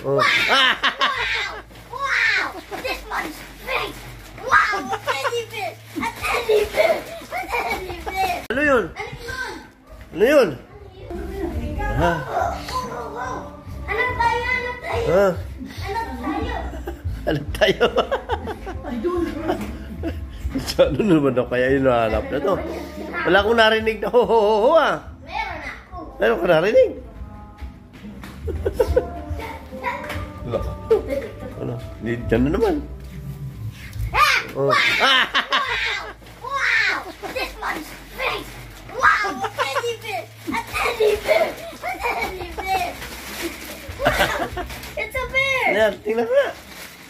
Oh. Wow! Wow! This one's big! Wow! A teddy bear! A teddy bear! A teddy bear! Ano yun? Ano yun? Ano yun? Ha? Ano tayo? Ano tayo? Ha? Ano tayo? Ano tayo? Ano naman daw kaya yung nahanap na to? Wala akong narinig na ho ah. Meron ako. Meron ka narinig? Wala. Ano? Diyan na naman. Oh. Wow! Wow! This one's big! Wow! A teddy bear! A teddy bear! A teddy bear! Wow! It's a bear! Ayan, tingnan ka.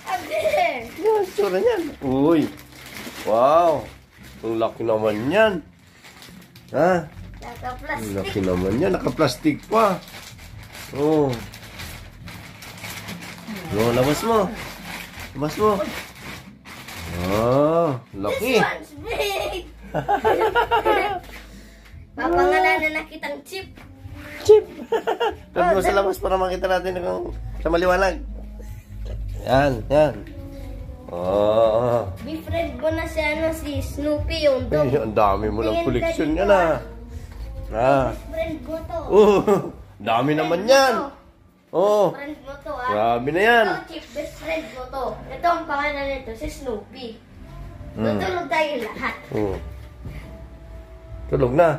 A bear! Yan, tsura niyan. Uy. Wow. Ang laki naman yan. Ha? Ang Naka-plastic. laki naman yan. Naka-plastic pa. Oh. No, labas mo. Labas mo. Oh, laki. This one's big! Papangalanan na kitang chip. Chip. Tapos mo sa labas para makita natin kung sa maliwanag. Yan, yan. Oh. Befriend mo na si Snoopy yung dog. Ay, ang dami mo ng koleksyon yan ah. Ah. Friend mo to. Oh, dami naman yan. Oh, Friend mo to ah. grabe na yan. Ito, chip best friend mo to. Ito ang pangalan nito, si Snoopy. Tutulog tayo lahat. Oh. Tulog na.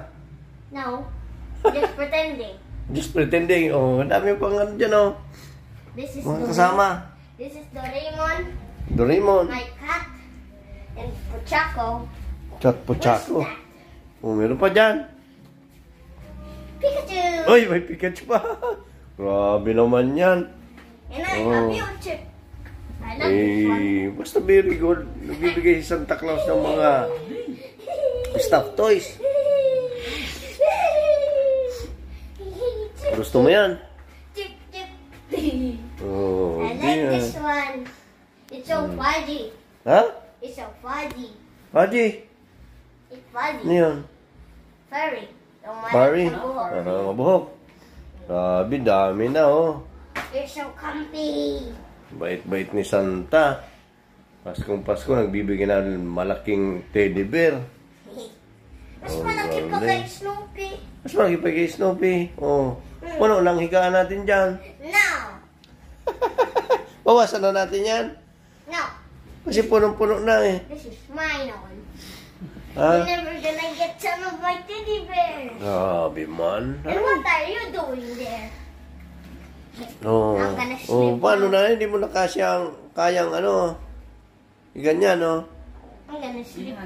No, just pretending. Just pretending. Oh, ang dami pang ano dyan oh. This is Mga kasama. This is Doraemon, Doraemon. my cat, and Pochaco. Chat Pochaco. Oh, meron pa dyan. Pikachu! Uy, may Pikachu pa. Grabe naman yan. And I love you, Chip. I love this one. Eh, basta very good. Nagbibigay si Santa Claus ng mga stuffed toys. Gusto mo yan? Chip, chip. Oh, I like this one. It's so fuzzy. Ha? It's so fuzzy. Haji, It's fuzzy. ano yun? Furry. Don't mind Pari? the buhok. Mabuhok. Grabe, dami na oh. It's so comfy. Bait-bait ni Santa. Paskong Pasko, nagbibigay na ng malaking teddy bear. Mas Oh, malaki pa galing. kay Snoopy. Mas malaki pa kay Snoopy. Oh. Puno lang higaan natin dyan. No. Bawasan na natin yan. No. Kasi punong-puno na eh. This is mine one. Ha? You're never gonna get some of my teddy bear. Grabe man. And what are you doing there? Oh. I'm gonna Oh, sleep paano now. na? Hindi mo na kayang ano. Ganyan, no? I'm gonna sleep.